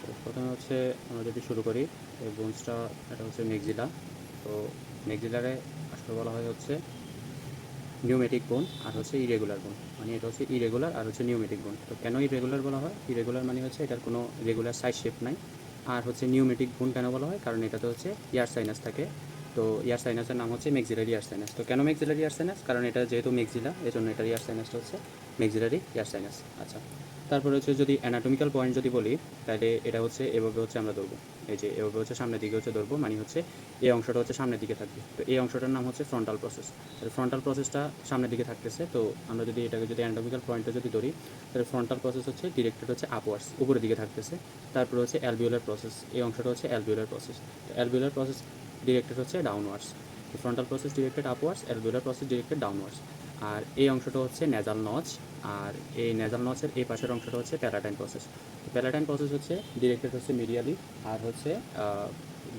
তো প্রথমে হচ্ছে আমরা যদি শুরু করি এই বোনসটা, এটা হচ্ছে মেক্সিলা। তো মেক্সিলারে আসলে বলা হয় হচ্ছে নিউমেটিক বোন আর হচ্ছে ইরেগুলার বোন, মানে এটা হচ্ছে ইরেগুলার আর হচ্ছে নিউমেটিক বোন। তো কেন ইরেগুলার বলা হয়? ইরেগুলার মানে হচ্ছে এটার কোনো রেগুলার সাইজ শেপ নাই। আর হচ্ছে নিউমেটিক বোন কেন বলা হয়? কারণ এটাতে হচ্ছে ইয়ার সাইনাস থাকে। তো ইয়ার সাইনাসের নাম হচ্ছে মেক্সিলারি ইয়ার সাইনাস। তো কেন মেক্সিলারি ইয়ার সাইনাস? কারণ এটা যেহেতু মেক্সিলা, এজন্য এটার ইয়ার সাইনাসটা হচ্ছে মেক্সিলারি ইয়ার সাইনাস। আচ্ছা, তারপরে হচ্ছে যদি অ্যানাটমিক্যাল পয়েন্ট যদি বলি, তাহলে এটা হচ্ছে এভাবে হচ্ছে আমরা ধরবো, এই যে এভাবে হচ্ছে সামনের দিকে হচ্ছে ধরবো, মানে হচ্ছে এই অংশটা হচ্ছে সামনের দিকে থাকবে। তো এই অংশটার নাম হচ্ছে ফ্রন্টাল প্রসেস। ফ্রন্টাল প্রসেসটা সামনের দিকে থাকতেছে। তো আমরা যদি এটাকে যদি অ্যানাটমিক্যাল পয়েন্টটা যদি ধরি, তাহলে ফ্রন্টাল প্রসেস হচ্ছে ডিরেক্টেড হচ্ছে আপওয়ার্ডস, উপরের দিকে থাকতেছে। তারপরে হচ্ছে অ্যালভিওলার প্রসেস, এই অংশটা হচ্ছে অ্যালভিওলার প্রসেস। তো অ্যালভিওলার প্রসেস ডিরেক্টেড হচ্ছে downwards. Frontal process directed upwards, alveolar process directed downwards. আর এই অংশটা হচ্ছে নেজাল নচ। আর এই নেজাল নচের এই পাশের অংশটা হচ্ছে প্যালাটাইন প্রসেস। প্যালাটাইন প্রসেস হচ্ছে ডিরেক্টেড হচ্ছে মিডিয়ালি। আর হচ্ছে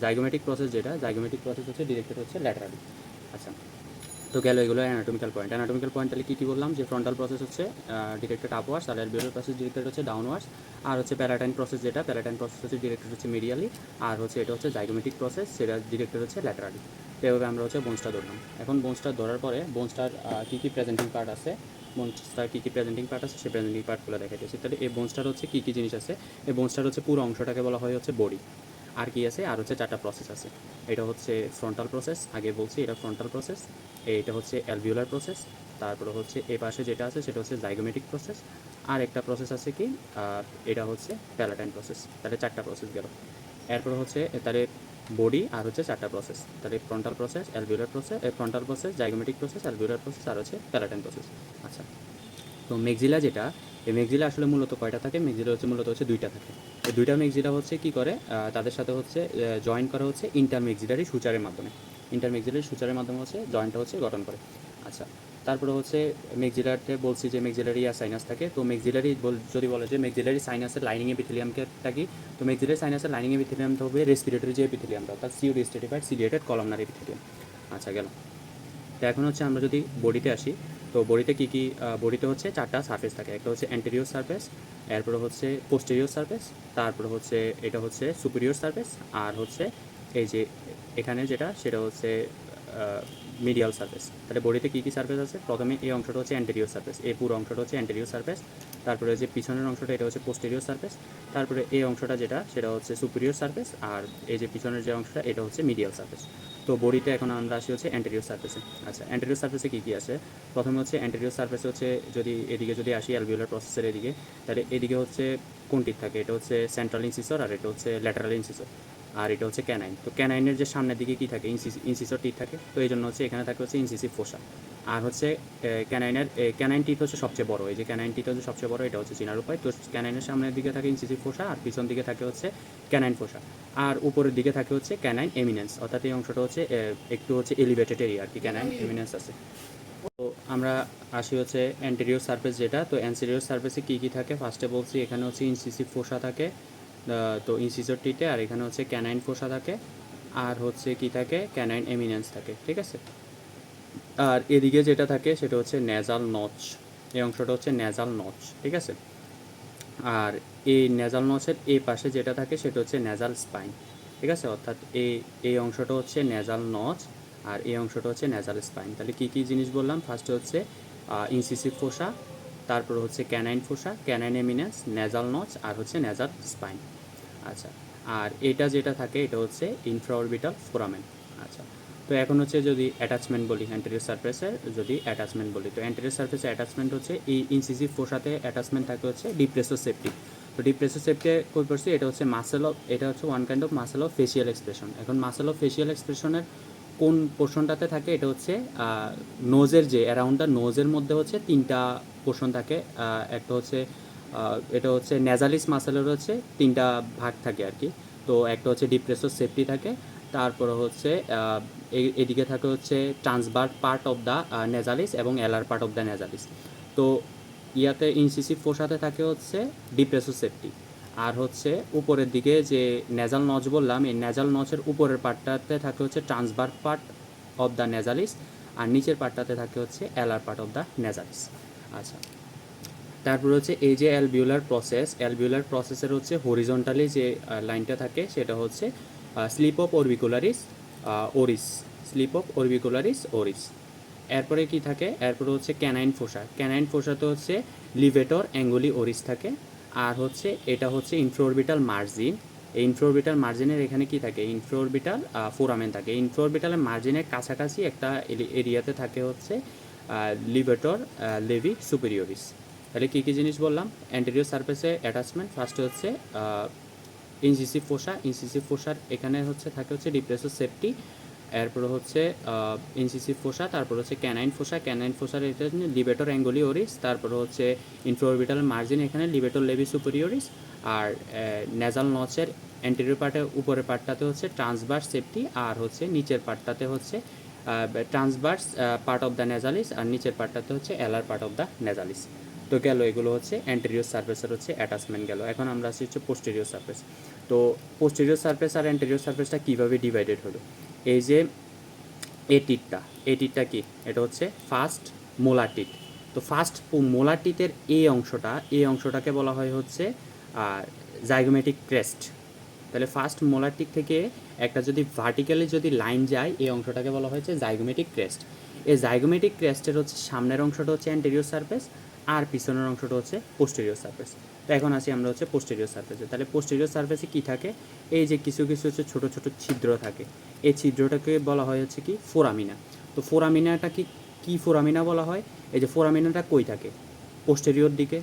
জাইগোমেটিক প্রসেস, যেটা জাইগোমেটিক প্রসেস হচ্ছে ডিরেক্টেড হচ্ছে ল্যাটারালি। আচ্ছা, তো গেল এগুলো অ্যানাটমিক্যাল পয়েন্ট। অ্যানাটমিক্যাল পয়েন্ট তাহলে কী কী বললাম? যে ফ্রন্টাল প্রসেস হচ্ছে ডিরেক্টেড আপওয়ার্ডস, আর অ্যালভিওলার প্রসেস ডিরেক্টেড হচ্ছে ডাউনওয়ার্ডস। আর হচ্ছে প্যালাটাইন প্রসেস, যেটা প্যালাটাইন প্রসেস হচ্ছে ডিরেক্টেড হচ্ছে মিডিয়ালি। আর হচ্ছে এটা হচ্ছে জাইগোমেটিক প্রসেস, সেটা ডিরেক্টেড হচ্ছে ল্যাটারালি। তো এভাবে আমরা হচ্ছে বোনসটা ধরলাম। এখন বোনসটা ধরার পরে বোনসটার কী কী প্রেজেন্টিং পার্ট আছে, বোনসটার কী কী প্রেজেন্টিং পার্ট আছে সেই প্রেজেন্টিং পার্টগুলো দেখাইতেছি। তাহলে এই বোনসটার হচ্ছে কী কী জিনিস আছে? এই বোনসটার হচ্ছে পুরো অংশটাকে বলা হয় হচ্ছে বডি। আর কি আছে? আর হচ্ছে 4টা প্রসেস আছে। এটা হচ্ছে ফ্রন্টাল প্রসেস, আগে বলছি এটা ফ্রন্টাল প্রসেস। এটা হচ্ছে অ্যালভিওলার প্রসেস। তারপরে হচ্ছে এ পাশে যেটা আছে সেটা হচ্ছে জাইগোমেটিক প্রসেস। আর একটা প্রসেস আছে কি, এটা হচ্ছে প্যালাটাইন প্রসেস। তাহলে 4টা প্রসেস গেল। এরপরে হচ্ছে তাহলে বডি আর হচ্ছে 4টা প্রসেস। তাহলে frontal process, alveolar process, frontal process, zygomatic process, alveolar process, আর হচ্ছে প্যালাটাইন প্রসেস। আচ্ছা, তো মেক্সিলা যেটা, এই মেক্সিলা আসলে মূলত কয়টা থাকে? মেক্সিলা হচ্ছে মূলত হচ্ছে 2টা থাকে। এই 2টা মেক্সিলা হচ্ছে কী করে, তাদের সাথে হচ্ছে জয়েন করা হচ্ছে ইন্টারমেক্সিলারি সুচারের মাধ্যমে। ইন্টারমেক্সিলারি সুচারের মাধ্যমে হচ্ছে জয়েন্টটা হচ্ছে গঠন করে। আচ্ছা, তারপরে হচ্ছে মেক্সিলারতে বলছি যে মেক্সিলারি আর সাইনাস থাকে। তো মেক্সিলারি যদি বলে যে মেক্সিলারি সাইনাসের লাইনিং এপিথেলিয়ামকে থাকি, তো মেক্সিলারি সাইনাসের লাইনিং এপিথেলিয়ামটা হবে রেসপিরেটরি যে এপিথেলিয়ামটা, অর্থাৎ সিউড স্টেটিফাইড সিলিয়েটেড কলামনার এপিথেলিয়াম। আচ্ছা, গেল। তো এখন হচ্ছে আমরা যদি বডিতে আসি, তো বডিতে কী কী, বডিতে হচ্ছে 4টা সারফেস থাকে। একটা হচ্ছে অ্যান্টেরিয়র সারফেস, এরপরে হচ্ছে পোস্টেরিয়র সারফেস, তারপরে হচ্ছে এটা হচ্ছে সুপিরিয়র সারফেস, আর হচ্ছে এই যে এখানে যেটা সেটা হচ্ছে মিডিয়াল সারফেস। তাহলে বডিতে কী কী সারফেস আছে? প্রথমে এই অংশটা হচ্ছে অ্যান্টেরিয়র সারফেস, এই পুরো অংশটা হচ্ছে অ্যান্টেরিয়র সারফেস। তারপরে যে পিছনের অংশটা এটা হচ্ছে পোস্টেরিয়র সারফেস। তারপরে এই অংশটা যেটা সেটা হচ্ছে সুপিরিয়র সারফেস, আর এই যে পিছনের যে অংশটা এটা হচ্ছে মিডিয়াল সারফেস। তো বডিতে এখন আমরা আসি হচ্ছে অ্যান্টেরিয়র সারফেসে। আচ্ছা, অ্যান্টেরিয়র সারফেসে কী কী আছে? প্রথমে হচ্ছে অ্যান্টেরিয়র সারফেসে হচ্ছে যদি এদিকে যদি আসি অ্যালভিওলার প্রসেসের এদিকে, তাহলে এদিকে হচ্ছে কোনটি থাকে? এটা হচ্ছে সেন্ট্রাল ইনসিসর, আর এটা হচ্ছে ল্যাটারাল ইনসিসর, আর এটা হচ্ছে ক্যানাইন। তো ক্যানাইনের যে সামনের দিকে কী থাকে? ইনসিসর টিথ থাকে। তো এই জন্য হচ্ছে এখানে থাকে হচ্ছে ইনসিসিভ ফোসা। আর হচ্ছে ক্যানাইন টিথ হচ্ছে সবচেয়ে বড়, এই যে ক্যানাইন টিথ হচ্ছে সবচেয়ে বড়, এটা হচ্ছে চেনার উপায়। তো ক্যানাইনের সামনের দিকে থাকে ইনসিসিভ ফোসা, আর পিছন দিকে থাকে হচ্ছে ক্যানাইন ফোসা। আর উপরের দিকে থাকে হচ্ছে ক্যানাইন এমিনেন্স, অর্থাৎ এই অংশটা হচ্ছে একটু হচ্ছে এলিভেটেড এরিয়া আর কি, ক্যানাইন এমিনেন্স আছে। তো আমরা আসি হচ্ছে অ্যান্টেরিয়র সারফেস যেটা। তো অ্যান্টেরিয়র সারফেসে কী কী থাকে? ফার্স্টে বলছি এখানে হচ্ছে ইনসিসিভ ফোসা থাকে, তো ইনসিসর টিতে, আর এখানে হচ্ছে ক্যানাইন ফোসা থাকে, আর হচ্ছে কি থাকে? ক্যানাইন এমিনেন্স থাকে, ঠিক আছে। আর এদিকে যেটা থাকে সেটা হচ্ছে নেজাল নচ, এই অংশটা হচ্ছে নেজাল নচ, ঠিক আছে। আর এই নেজাল নচের এই পাশে যেটা থাকে সেটা হচ্ছে নেজাল স্পাইন, ঠিক আছে। অর্থাৎ এই অংশটা হচ্ছে নেজাল নচ, আর এই অংশটা হচ্ছে নেজাল স্পাইন। তাহলে কী কী জিনিস বললাম? ফার্স্টে হচ্ছে ইনসিসিভ ফোসা, তারপর হচ্ছে canine fossa, canine eminence, nasal notch, আর হচ্ছে নেজাল স্পাইন। আচ্ছা, আর এটা যেটা থাকে এটা হচ্ছে ইনফ্রাঅরবিটাল ফোরামেন। আচ্ছা, তো এখন হচ্ছে যদি অ্যাটাচমেন্ট বলি, অ্যান্টেরিয়র সারফেসের যদি অ্যাটাচমেন্ট বলি, তো অ্যান্টেরিয়র সারফেসে অ্যাটাচমেন্ট হচ্ছে এই ইনসিসিভ ফোসাতে অ্যাটাচমেন্ট থাকে হচ্ছে ডিপ্রেসর সেপ্টি। তো ডিপ্রেসর সেপ্টি কই পড়ছি? এটা হচ্ছে মাসেল অফ, এটা হচ্ছে one kind of muscle of facial expression. এখন মাসেল অফ ফেসিয়াল এক্সপ্রেশনের কোন পোর্শনটাতে থাকে? এটা হচ্ছে নোজের, যে অ্যারাউন্ড দ্য নোজের মধ্যে হচ্ছে 3টা পোর্শন থাকে। একটা হচ্ছে এটা হচ্ছে ন্যাজালিস মাসেলের হচ্ছে 3টা ভাগ থাকে আর কি। তো একটা হচ্ছে ডিপ্রেসর সেপ্টি থাকে, তারপরে হচ্ছে এদিকে থাকে হচ্ছে ট্রান্সভার্স পার্ট অফ দ্য নেজালিস এবং এলার পার্ট অফ দ্য নেজালিস। তো ইয়াতে ইনসিসিভ ফোসাতে থাকে হচ্ছে ডিপ্রেসর সেপ্টি। আর হচ্ছে উপরের দিকে যে নেজাল নচ বললাম, এই নেজাল নচের উপরের পার্টটাতে থাকে হচ্ছে ট্রান্সভার্স পার্ট অফ দ্য নেজালিস, আর নিচের পার্টটাতে থাকে হচ্ছে এলার পার্ট অফ দ্য নেজালিস। আচ্ছা, তারপর হচ্ছে এই যে অ্যালভিওলার প্রসেসের হচ্ছে হরিজন্টালি যে লাইনটা থাকে সেটা হচ্ছে slip of orbicularis oris, slip of orbicularis oris. এরপরে কি থাকে, এরপরে হচ্ছে ক্যানাইন ফোসা তো হচ্ছে লিভেটর অ্যাঙ্গুলি ওরিস থাকে। আর হচ্ছে এটা হচ্ছে ইনফ্রাঅরবিটাল মার্জিন। এই ইনফ্রাঅরবিটাল মার্জিনের এখানে কি থাকে, ইনফ্রাঅরবিটাল ফোরামেন থাকে। ইনফ্রাঅরবিটালের মার্জিনের কাছাকাছি একটা এরিয়াতে থাকে হচ্ছে লিভেটর লেভি সুপিরিয়রিস। তাহলে কী কী জিনিস বললাম, অ্যান্টেরিয়র সারফেসে অ্যাটাচমেন্ট ফার্স্ট হচ্ছে ইনসিসিভ ফোসার এখানে হচ্ছে থাকে হচ্ছে ডিপ্রেসর সেফটি। এরপরে হচ্ছে ইনসিসিভ ফোসা, তারপর হচ্ছে ক্যানাইন ফোসার এটা লিভেটর অ্যাঙ্গুলি ওরিস, তারপরে হচ্ছে ইনফ্রাঅরবিটাল মার্জিন এখানে লিভেটর লেভি সুপিরিয়রিস। আর নেজাল নচের অ্যান্টেরিয়র পার্টে উপরের পার্টটাতে হচ্ছে ট্রান্সভার্স সেফটি, আর হচ্ছে নিচের পার্টটাতে হচ্ছে ট্রান্সভার্স পার্ট অফ দ্য নেজালিস, আর নিচের পার্টটাতে হচ্ছে এলার পার্ট অফ দ্য নেজালিস। তো গেল এগুলো হচ্ছে অ্যান্টেরিয়র সারফেসের হচ্ছে অ্যাটাচমেন্ট গেল। এখন আমরা আসছি হচ্ছে পোস্টেরিয়র সারফেস। তো পোস্টেরিয়র সারফেস আর অ্যান্টেরিয়র সারফেসটা কীভাবে ডিভাইডেড হলো, এই যে এই টিটটা কি, এটা হচ্ছে ফার্স্ট মোলার টিট। তো ফার্স্ট মোলার টিটের এই অংশটাকে বলা হয় হচ্ছে জাইগোমেটিক ক্রেস্ট। তাহলে ফার্স্ট মোলার টিট থেকে একটা যদি ভার্টিক্যালি যদি লাইন যায়, এই অংশটাকে বলা হয়েছে জাইগোমেটিক ক্রেস্ট। এই জাইগোমেটিক ক্রেস্টের হচ্ছে সামনের অংশটা হচ্ছে অ্যান্টেরিয়র সারফেস, আর পিছনের অংশটা হচ্ছে পোস্টেরিয়র সারফেস। তো এখন আসি আমরা হচ্ছে পোস্টেরিয়র সারফেসে। তাহলে পোস্টেরিয়র সারফেসে কী থাকে, এই যে কিছু কিছু হচ্ছে ছোটো ছোটো ছিদ্র থাকে, এই ছিদ্রটাকে বলা হয় হচ্ছে কি ফোরামিনা। তো ফোরামিনাটা কি ফোরামিনা বলা হয়, এই যে ফোরামিনাটা কই থাকে, পোস্টেরিয়র দিকে।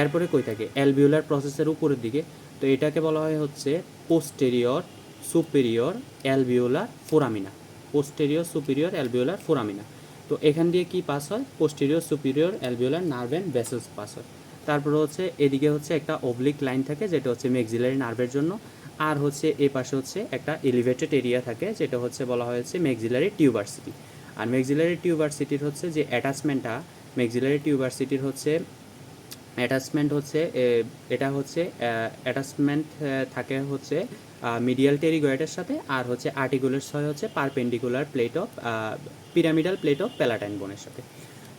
এরপরে কই থাকে, অ্যালভিওলার প্রসেসের উপরের দিকে। তো এটাকে বলা হয় হচ্ছে posterior superior alveolar foramina, posterior superior alveolar foramina. তো এখান দিয়ে কি পাস হয়, posterior superior alveolar nerve and vessels pass হয়। তারপরে হচ্ছে এদিকে হচ্ছে একটা অবলিক লাইন থাকে যেটা হচ্ছে মেক্সিলারি নার্ভের জন্য, আর হচ্ছে এই পাশে হচ্ছে একটা এলিভেটেড এরিয়া থাকে যেটা হচ্ছে বলা হয়েছে মেক্সিলারি টিউবারসিটি। আর মেক্সিলারি টিউবারসিটির হচ্ছে যে অ্যাটাচমেন্টটা, মেক্সিলারি টিউবারসিটির হচ্ছে অ্যাটাচমেন্ট হচ্ছে এটা হচ্ছে অ্যাটাচমেন্ট থাকে হচ্ছে মিডিয়াল টেরিগয়েডের সাথে, আর হচ্ছে আর্টিকুলার্স হয় হচ্ছে perpendicular plate of pyramidal plate of palatine বোনের সাথে।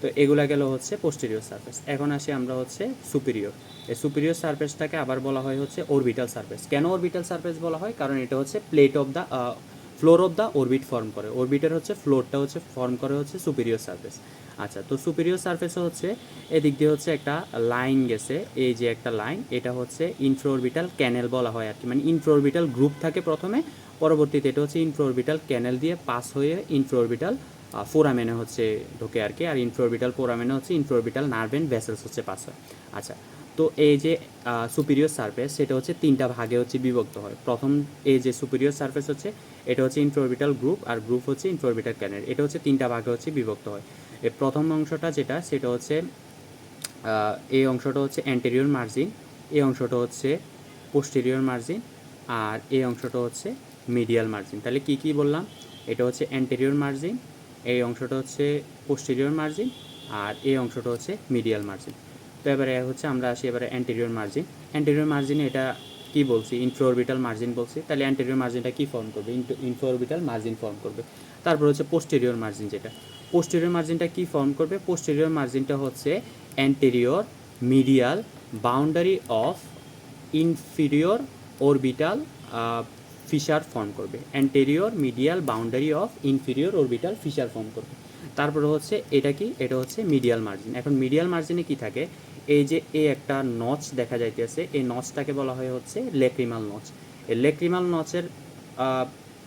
তো এগুলা গেল হচ্ছে পোস্টেরিয়র সারফেস। এখন আসি আমরা হচ্ছে সুপিরিয়র। এই সুপিরিয়র সারফেসটাকে আবার বলা হয় হচ্ছে অরবিটাল সারফেস। কেন অরবিটাল সারফেস বলা হয়, কারণ এটা হচ্ছে plate of the floor of the orbit form করে, অরবিটের হচ্ছে ফ্লোরটা হচ্ছে ফর্ম করে হচ্ছে সুপিরিয়র সারফেস। আচ্ছা, তো সুপিরিয়র সারফেসে হচ্ছে এদিক দিয়ে হচ্ছে একটা লাইন গেছে, এই যে একটা লাইন, এটা হচ্ছে ইনফ্রাঅরবিটাল ক্যানেল বলা হয় আর কি, মানে ইনফ্রাঅরবিটাল গ্রুপ থাকে প্রথমে, পরবর্তীতে এটা হচ্ছে ইনফ্রাঅরবিটাল ক্যানেল দিয়ে পাস হয়ে ইনফ্রাঅরবিটাল ফোরামেনে হচ্ছে ঢোকে আর কি, আর ইনফ্রাঅরবিটাল ফোরামেনে হচ্ছে ইনফ্রাঅরবিটাল নার্ভ অ্যান্ড ভেসেলস হচ্ছে পাস হয়। আচ্ছা, তো এই যে সুপিরিয়র সারফেস সেটা হচ্ছে তিনটা ভাগে হচ্ছে বিভক্ত হয়। প্রথম এই যে সুপিরিয়র সারফেস হচ্ছে এটা হচ্ছে ইনফ্রাঅরবিটাল গ্রুপ, আর গ্রুপ হচ্ছে ইনফ্রাঅরবিটাল ক্যানেল, এটা হচ্ছে তিনটা ভাগে হচ্ছে বিভক্ত হয়। এই প্রথম অংশটা যেটা সেটা হচ্ছে এই অংশটা হচ্ছে অ্যান্টেরিয়র মার্জিন, এই অংশটা হচ্ছে পোস্টেরিয়র মার্জিন, আর এই অংশটা হচ্ছে মিডিয়াল মার্জিন। তাহলে কি কি বললাম, এটা হচ্ছে অ্যান্টেরিয়র মার্জিন, এই অংশটা হচ্ছে পোস্টেরিয়র মার্জিন, আর এই অংশটা হচ্ছে মিডিয়াল মার্জিন। তো এবারে হচ্ছে আমরা আসি এবারে অ্যান্টেরিয়র মার্জিন। অ্যান্টেরিয়র মার্জিনে এটা কি বলছি, ইনফ্রাঅরবিটাল মার্জিন বলছি। তাহলে অ্যান্টেরিয়র মার্জিনটা কি ফর্ম করবে, ইনফ্রাঅরবিটাল মার্জিন ফর্ম করবে। তারপর হচ্ছে পোস্টেরিয়র মার্জিন, যেটা পোস্টেরিয়র মার্জিনটা কি ফর্ম করবে, পোস্টেরিয়র মার্জিনটা হচ্ছে anterior medial boundary of inferior orbital fissure form করবে, anterior medial boundary of inferior orbital fissure form করবে। তারপরে হচ্ছে এটা কি, এটা হচ্ছে মিডিয়াল মার্জিন। এখন মিডিয়াল মার্জিনে কি থাকে, এই যে এই একটা নচ দেখা যাইতেছে, এই নচটাকে বলা হয় হচ্ছে লেক্রিমাল নচ। এই লেক্রিমাল নচের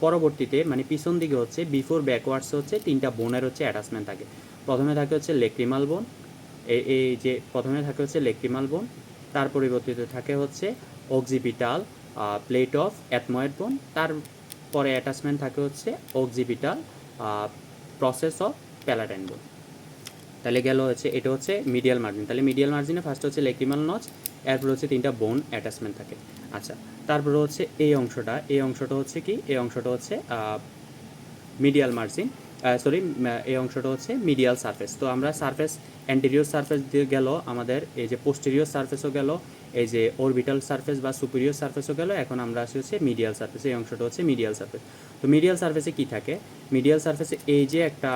পরবর্তীতে মানে পিছন দিকে হচ্ছে বিফোর ব্যাকওয়ার্ডস হচ্ছে তিনটা বোনের হচ্ছে অ্যাটাচমেন্ট থাকে। প্রথমে থাকে হচ্ছে লেক্রিমাল বোন, এই যে প্রথমে থাকে হচ্ছে লেক্রিমাল বোন, তার পরিবর্তিতে থাকে হচ্ছে অক্সিপিটাল প্লেট অফ অ্যাথময়েড বোন, তারপরে অ্যাটাচমেন্ট থাকে হচ্ছে অক্সিপিটাল প্রসেস অফ প্যালাটাইন বোন। তাহলে গেল হচ্ছে এটা হচ্ছে মিডিয়াল মার্জিন। তাহলে মিডিয়াল মার্জিনে ফার্স্ট হচ্ছে লেক্রিমাল নচ, এরপর হচ্ছে তিনটা বোন অ্যাটাচমেন্ট থাকে। আচ্ছা, তারপরে হচ্ছে এই অংশটা হচ্ছে কি, এই অংশটা হচ্ছে মিডিয়াল মার্জিন, এই অংশটা হচ্ছে মিডিয়াল সারফেস। তো আমরা সারফেস অ্যান্টেরিয়র সারফেস দিয়ে গেল, আমাদের এই যে পোস্টেরিয়র সারফেসও গেল, এই যে অরবিটাল সারফেস বা সুপিরিয়র সারফেসও গেল। এখন আমরা আসি হচ্ছে মিডিয়াল সারফেস, এই অংশটা হচ্ছে মিডিয়াল সারফেস। তো মিডিয়াল সারফেসে কি থাকে, মিডিয়াল সারফেসে এই যে একটা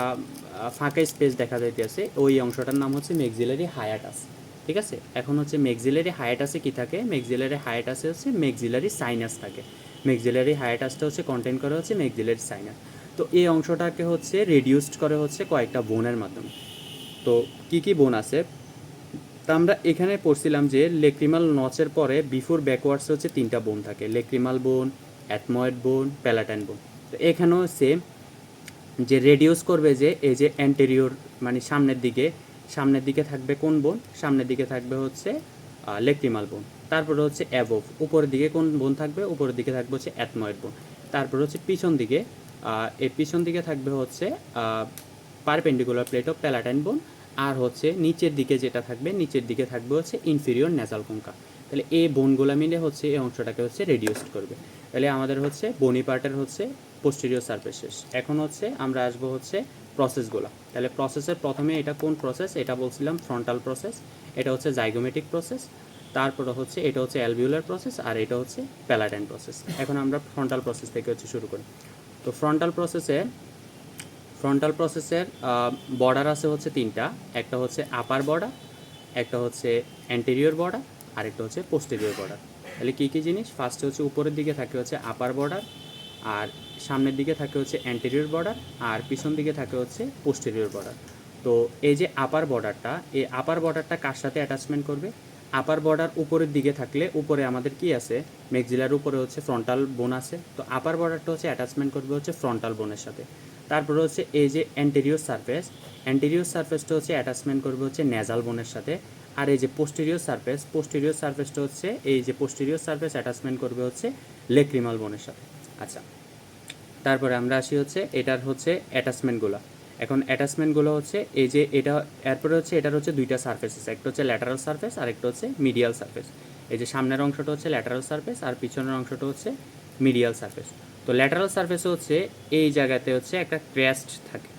ফাঁকা স্পেস দেখা যাইতেছে, ওই অংশটার নাম হচ্ছে মেক্সিলারি হায়াটাস। ঠিক আছে। এখন হচ্ছে মেক্সিলারি হায়াটাসে কী থাকে, মেক্সিলারি হায়াটাসে হচ্ছে মেক্সিলারি সাইনাস থাকে। মেক্সিলারি হায়াটাসটা হচ্ছে কন্টেন করে হচ্ছে মেক্সিলারি সাইনাস। তো এই অংশটাকে হচ্ছে রিডিউসড করে হচ্ছে কয়েকটা বোনের মাধ্যমে। তো কি কি বোন আছে, তা আমরা এখানে পড়ছিলাম যে লেক্রিমাল নচের পরে বিফোর ব্যাকওয়ার্ডস হচ্ছে 3টা বোন থাকে, লেক্রিমাল বোন, অ্যাথময়েড বোন, প্যালাটাইন বোন। তো এখানেও সেম, যে রেডিউস করবে যে এই যে অ্যান্টেরিয়র মানে সামনের দিকে থাকবে কোন বোন, সামনের দিকে থাকবে হচ্ছে লেক্রিমাল বোন। তারপরে হচ্ছে অ্যাবোভ উপরের দিকে কোন বোন থাকবে, উপরের দিকে থাকবে হচ্ছে অ্যাথময়েড বোন। তারপরে হচ্ছে পিছন দিকে এই পিছন দিকে থাকবে হচ্ছে পারপেন্ডিকুলার প্লেট অফ প্যালাটাইন বোন। আর হচ্ছে নিচের দিকে যেটা থাকবে, নিচের দিকে থাকবে হচ্ছে ইনফিরিয়র ন্যাসাল কঙ্কা। তাহলে এই বোনগুলো মিলে হচ্ছে এই অংশটাকে হচ্ছে রেডিউসড করবে। তাহলে আমাদের হচ্ছে বনি পার্টের হচ্ছে পোস্টেরিয়র সারফেস শেষ। এখন হচ্ছে আমরা আসবো হচ্ছে প্রসেসগুলো। তাহলে প্রসেসের প্রথমে এটা কোন প্রসেস, এটা বলছিলাম ফ্রন্টাল প্রসেস, এটা হচ্ছে জাইগোমেটিক প্রসেস, তারপরে হচ্ছে এটা হচ্ছে অ্যালভিউলার প্রসেস, আর এটা হচ্ছে প্যালাটাইন প্রসেস। এখন আমরা ফ্রন্টাল প্রসেস থেকে হচ্ছে শুরু করি। তো ফ্রন্টাল প্রসেসের বর্ডার আছে হচ্ছে 3টা, একটা হচ্ছে আপার বর্ডার, একটা হচ্ছে অ্যান্টেরিয়র বর্ডার, আর একটা হচ্ছে পোস্টেরিয়র বর্ডার। তাহলে কী কী জিনিস, ফার্স্টে হচ্ছে উপরের দিকে থাকে হচ্ছে আপার বর্ডার, আর সামনের দিকে থাকে হচ্ছে অ্যান্টেরিয়র বর্ডার, আর পিছন দিকে থাকে হচ্ছে পোস্টেরিয়র বর্ডার। তো এই যে আপার বর্ডারটা, এই আপার বর্ডারটা কার সাথে অ্যাটাচমেন্ট করবে, আপার বর্ডার উপরের দিকে থাকলে উপরে আমাদের কি আছে, মেক্সিলার উপরে হচ্ছে ফ্রন্টাল বোন আছে। তো আপার বর্ডারটা হচ্ছে অ্যাটাচমেন্ট করবে হচ্ছে ফ্রন্টাল বোনের সাথে। তারপরে হচ্ছে এই যে অ্যান্টেরিয়র সারফেসটা হচ্ছে অ্যাটাচমেন্ট করবে হচ্ছে নেজাল বোনের সাথে। আর এই যে পোস্টেরিয়র সারফেসটা হচ্ছে এই যে পোস্টেরিয়র সারফেস অ্যাটাচমেন্ট করবে হচ্ছে লেক্রিমাল বোনের সাথে। আচ্ছা, তারপরে আমরা আসি হচ্ছে এটার হচ্ছে অ্যাটাচমেন্টগুলো। এখন অ্যাটাচমেন্টগুলো হচ্ছে এই যে এটা, এরপরে হচ্ছে এটার হচ্ছে 2টা সারফেস আছে, একটা হচ্ছে ল্যাটারাল সারফেস আর একটা হচ্ছে মিডিয়াল সারফেস। এই যে সামনের অংশটা হচ্ছে ল্যাটারাল সারফেস আর পিছনের অংশটা হচ্ছে মিডিয়াল সারফেস। তো ল্যাটারাল সারফেসে হচ্ছে এই জায়গাতে হচ্ছে একটা ক্রেস্ট থাকে।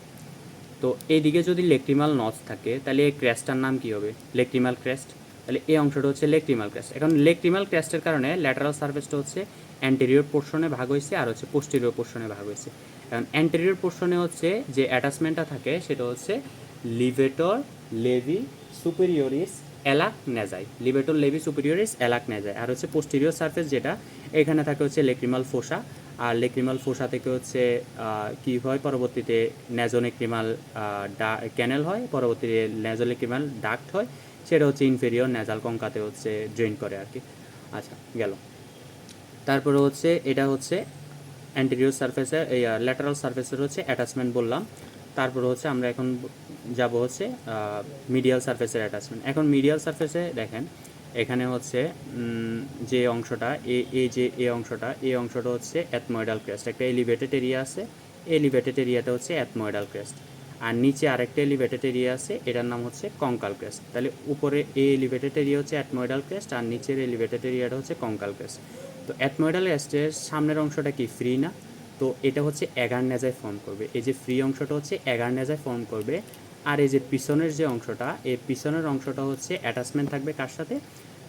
তো এইদিকে যদি লেক্রিমাল নচ থাকে তাহলে এই ক্রেস্টটার নাম কী হবে, লেক্রিমাল ক্রেস্ট। তাহলে এই অংশটা হচ্ছে লেক্রিমাল ক্রেস্ট। এখন লেক্রিমাল ক্রেস্টের কারণে ল্যাটারাল সারফেসটা হচ্ছে অ্যান্টেরিয়র পোর্শনে ভাগ হয়েছে আর হচ্ছে পোস্টেরিয়র পোর্শনে ভাগ হয়েছে। এখন অ্যান্টেরিয়র পোর্শনে হচ্ছে যে অ্যাটাচমেন্টটা থাকে সেটা হচ্ছে লিভেটর লেভি সুপেরিয়রিস এলাক নেজাই, আর হচ্ছে পোস্টেরিয়র সারফেস যেটা, এখানে থাকে হচ্ছে লেক্রিমাল ফোসা। আর লেক্রিমাল ফোসা থেকে হচ্ছে কী হয়, পরবর্তীতে ন্যাজোলেক্রিমাল ক্যানেল হয়, পরবর্তীতে ন্যাজোলেক্রিমাল ডাক্ট হয়, সেটা হচ্ছে ইনফেরিয়র ন্যাজাল কঙ্কাতে হচ্ছে ড্রেন করে আর কি। আচ্ছা গেল। তারপরে হচ্ছে এটা হচ্ছে অ্যান্টেরিয়র সারফেসের এই ল্যাটারাল সারফেসের হচ্ছে অ্যাটাচমেন্ট বললাম। তারপরে হচ্ছে আমরা এখন যাব হচ্ছে মিডিয়াল সারফেসের অ্যাটাচমেন্ট। এখন মিডিয়াল সারফেসে দেখেন এখানে হচ্ছে যে অংশটা এই অংশটা হচ্ছে অ্যাথময়েডাল ক্রেস্ট, একটা এলিভেটেড এরিয়া আছে, এলিভেটেড এরিয়াটা হচ্ছে অ্যাথময়েডাল ক্রেস্ট। আর নিচে আরেকটা এলিভেটেড এরিয়া আছে, এটার নাম হচ্ছে কঙ্কাল ক্রেস্ট। তাহলে উপরে এই এলিভেটেড এরিয়া হচ্ছে অ্যাথময়েডাল ক্রেস্ট আর নিচের এলিভেটেড এরিয়াটা হচ্ছে কঙ্কাল ক্রেস্ট। তো অ্যাথময়েডাল ক্রেস্টের সামনের অংশটা কি ফ্রি না, তো এটা হচ্ছে অ্যাগার নেজায় ফর্ম করবে, এই যে ফ্রি অংশটা হচ্ছে অ্যাগার নেজায় ফর্ম করবে। আর এই যে পিছনের যে অংশটা, এই পিছনের অংশটা হচ্ছে অ্যাটাচমেন্ট থাকবে কার সাথে,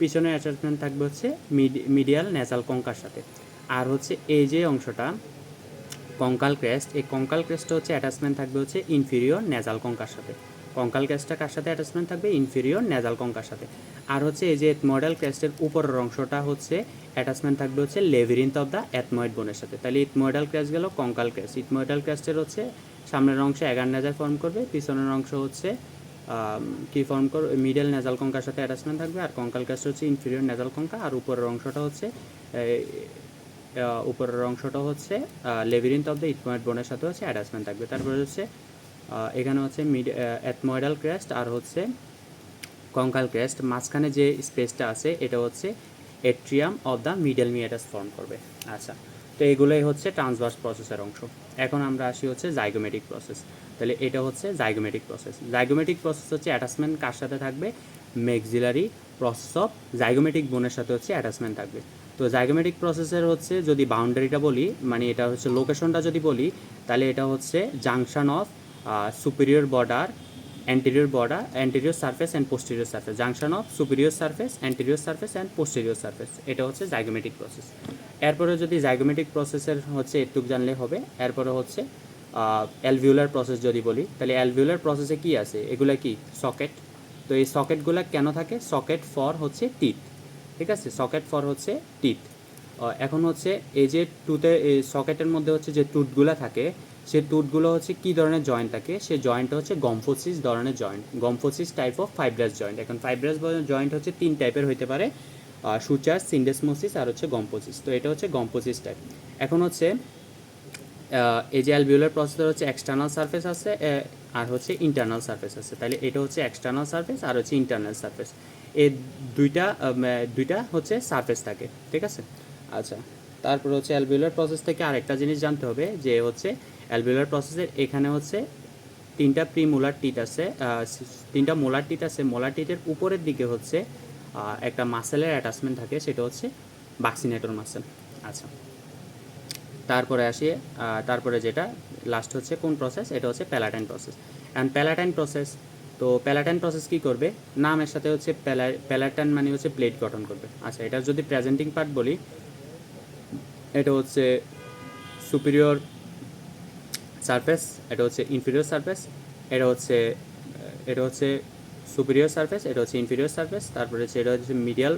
পিছনের অ্যাটাচমেন্ট থাকবে হচ্ছে মিডিয়াল নেজাল কঙ্কার সাথে। আর হচ্ছে এই যে অংশটা কঙ্কাল ক্রেস্ট, এই কঙ্কাল ক্রেস্টটা হচ্ছে অ্যাটাচমেন্ট থাকবে হচ্ছে ইনফিরিয়র নেজাল কঙ্কার সাথে। কঙ্কাল ক্রেস্টটা কার সাথে অ্যাটাচমেন্ট থাকবে, ইনফিরিয়র নেজাল কঙ্কার সাথে। আর হচ্ছে এই যে এথময়েডাল ক্রেস্টের উপরের অংশটা হচ্ছে অ্যাটাচমেন্ট থাকবে হচ্ছে লেভিরিন্থ অফ দ্য এথময়েড বোনের সাথে। তাহলে ইথময়েডাল ক্রেস্ট গেল কঙ্কাল ক্রেস্ট। ইথময়েডাল ক্রেস্টের হচ্ছে সামনের অংশে অ্যাগার নেজাল ফর্ম করবে, পিছনের অংশ হচ্ছে কী ফর্ম করবে, মিডল নেজাল কঙ্কার সাথে অ্যাটাচমেন্ট থাকবে। আর কঙ্কাল ক্রেস্ট হচ্ছে ইনফিরিয়র নেজাল কঙ্কা, আর উপরের অংশটা হচ্ছে লেভিরিন্থ অফ দ্য ইথময়েড বোনের সাথে হচ্ছে অ্যাটাচমেন্ট থাকবে। তারপরে হচ্ছে এখানে হচ্ছে এথময়েডাল ক্রেস্ট আর হচ্ছে কঙ্কাল ক্রেস্ট, মাঝখানে যে স্পেসটা আছে এটা হচ্ছে atrium of the middle meatus form করবে। আচ্ছা, তো এগুলোই হচ্ছে ট্রান্সভার্স প্রসেসের অংশ। এখন আমরা আসি হচ্ছে জাইগোমেটিক প্রসেস। তাহলে এটা হচ্ছে জাইগোমেটিক প্রসেস হচ্ছে অ্যাটাচমেন্ট কার সাথে থাকবে, মেক্সিলারি প্রসেস অফ জাইগোমেটিক বোনের সাথে হচ্ছে অ্যাটাচমেন্ট থাকবে। তো জাইগোমেটিক প্রসেসের হচ্ছে যদি বাউন্ডারিটা বলি, মানে এটা হচ্ছে লোকেশনটা যদি বলি, তাহলে এটা হচ্ছে junction of superior surface and posterior surface, junction of superior surface, anterior surface and posterior surface, এটা হচ্ছে জাইগোমেটিক প্রসেস। এরপরে যদি জাইগোমেটিক প্রসেসের হচ্ছে একটু জানলে হবে। এরপরে হচ্ছে অ্যালভিউলার প্রসেস যদি বলি, তাহলে অ্যালভিউলার প্রসেসে কি আছে, এগুলো কি সকেট, তো এই সকেটগুলো কেন থাকে? সকেট ফর হচ্ছে টিথ, ঠিক আছে, সকেট ফর হচ্ছে টিথ। এখন হচ্ছে এই যে টুথে এই সকেটের মধ্যে হচ্ছে যে টুথগুলো থাকে, সে টুথগুলো হচ্ছে কী ধরনের জয়েন্ট থাকে? সে জয়েন্টটা হচ্ছে গম্ফোসিস ধরনের joint, gomphosis type of fibrous joint. এখন ফাইব্রাস জয়েন্ট হচ্ছে 3 টাইপের হইতে পারে, সুচার, সিন্ডেসমোসিস আর হচ্ছে গম্ফোসিস। তো এটা হচ্ছে গম্ফোসিস টাইপ। এখন হচ্ছে এই যে অ্যালভিওলার প্রসেসর হচ্ছে এক্সটার্নাল সারফেস আছে আর হচ্ছে ইন্টারনাল সারফেস আছে। তাহলে এটা হচ্ছে এক্সটার্নাল সারফেস আর হচ্ছে ইন্টারনাল সারফেস, এই দুইটা হচ্ছে সারফেস থাকে, ঠিক আছে। আচ্ছা, তারপর হচ্ছে অ্যালভিওলার প্রসেস থেকে আরেকটা জিনিস জানতে হবে যে হচ্ছে অ্যালভিওলার প্রসেসের এখানে হচ্ছে 3টা প্রিমোলার টিথ আছে, 3টা মোলার টিথ আছে। মোলার টিথের উপরের দিকে হচ্ছে একটা মাসেলের অ্যাটাচমেন্ট থাকে, সেটা হচ্ছে বাক্সিনেটর মাসেল। আচ্ছা, তারপরে আসি তারপরে যেটা লাস্ট হচ্ছে কোন প্রসেস? এটা হচ্ছে palatine process. And palatine process, তো প্যালাটাইন প্রসেস কী করবে? নামের সাথে হচ্ছে প্যালাটাইন মানে হচ্ছে প্লেট গঠন করবে। আচ্ছা, এটা যদি প্রেজেন্টিং পার্ট বলি, এটা হচ্ছে সুপিরিয়র সারফেস, এটা হচ্ছে ইনফিরিয়র সারফেস, এটা হচ্ছে সুপিরিয়র সারফেস, এটা হচ্ছে ইনফিরিয়র সারফেস, তারপরে হচ্ছে এটা হচ্ছে মিডিয়াল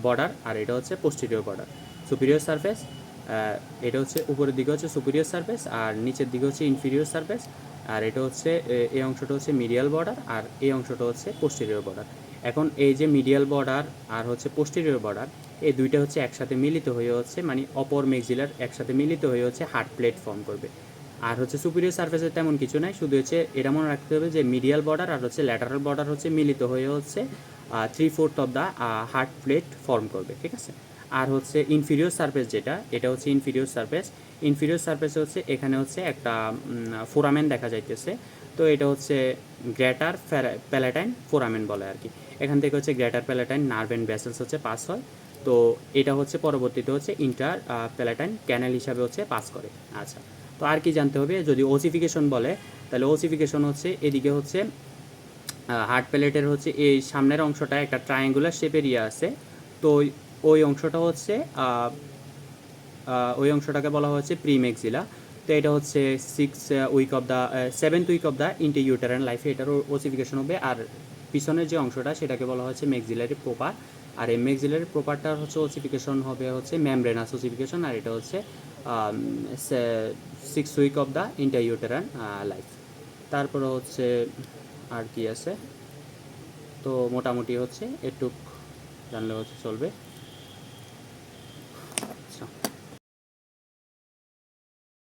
বর্ডার, আর এটা হচ্ছে পোস্টেরিয়র বর্ডার। সুপিরিয়র সারফেস, এটা হচ্ছে উপরের দিকে হচ্ছে সুপিরিয়র সারফেস আর নিচের দিকে হচ্ছে ইনফিরিয়র সারফেস, আর এটা হচ্ছে এই অংশটা হচ্ছে মিডিয়াল বর্ডার আর এই অংশটা হচ্ছে পোস্টেরিয়র বর্ডার। এখন এই যে মিডিয়াল বর্ডার আর হচ্ছে পোস্টেরিয়র বর্ডার, এই দুইটা হচ্ছে একসাথে মিলিত হয়ে হচ্ছে মানে অপর মেক্সিলার একসাথে মিলিত হয়ে হচ্ছে হার্ড প্লেট ফর্ম করবে। আর হচ্ছে সুপিরিয়র সারফেসে তেমন কিছু নাই, শুধু হচ্ছে এটা মনে রাখতে হবে যে মিডিয়াল বর্ডার আর হচ্ছে ল্যাটারাল বর্ডার হচ্ছে মিলিত হয়ে হচ্ছে 3/4 of the hard plate form করবে, ঠিক আছে। আর হচ্ছে ইনফিরিয়র সারফেস যেটা, এটা হচ্ছে ইনফিরিয়র সারফেস। ইনফিরিয়র সারফেসে হচ্ছে এখানে হচ্ছে একটা ফোরামেন দেখা যাইতেছে, তো এটা হচ্ছে গ্রেটার প্যালাটাইন ফোরামেন বলে আর কি। এখান থেকে হচ্ছে greater palatine nerve and vessels হচ্ছে পাস হয়, তো এটা হচ্ছে পরবর্তীতে হচ্ছে ইন্টার প্যালাটাইন ক্যানেল হিসাবে হচ্ছে পাস করে। আচ্ছা, তো আর কি জানতে হবে? যদি ওসিফিকেশন বলে, তাহলে ওসিফিকেশন হচ্ছে এদিকে হচ্ছে হার্ড প্যালেটের হচ্ছে এই সামনের অংশটা একটা ট্রায়াঙ্গুলার শেপের আছে, তো ওই অংশটা হচ্ছে ওই অংশটাকে বলা হচ্ছে প্রিমেক্সিলা। তো এটা হচ্ছে 7th উইক অফ দ্য ইন্টিউটারাইন লাইফে এটার ওসিফিকেশন হবে। আর পিছনের যে অংশটা সেটাকে বলা হচ্ছে মেক্সিলারি প্রপার, আর এই মেক্সিলারি প্রপারটার হচ্ছে ওসিফিকেশন হবে হচ্ছে মেমব্রেনাস ওসিফিকেশন, আর এটা হচ্ছে 6th week of the intrauterine life. তারপরে হচ্ছে আর কি আছে, তো মোটামুটি হচ্ছে একটু জানলে হচ্ছে চলবে।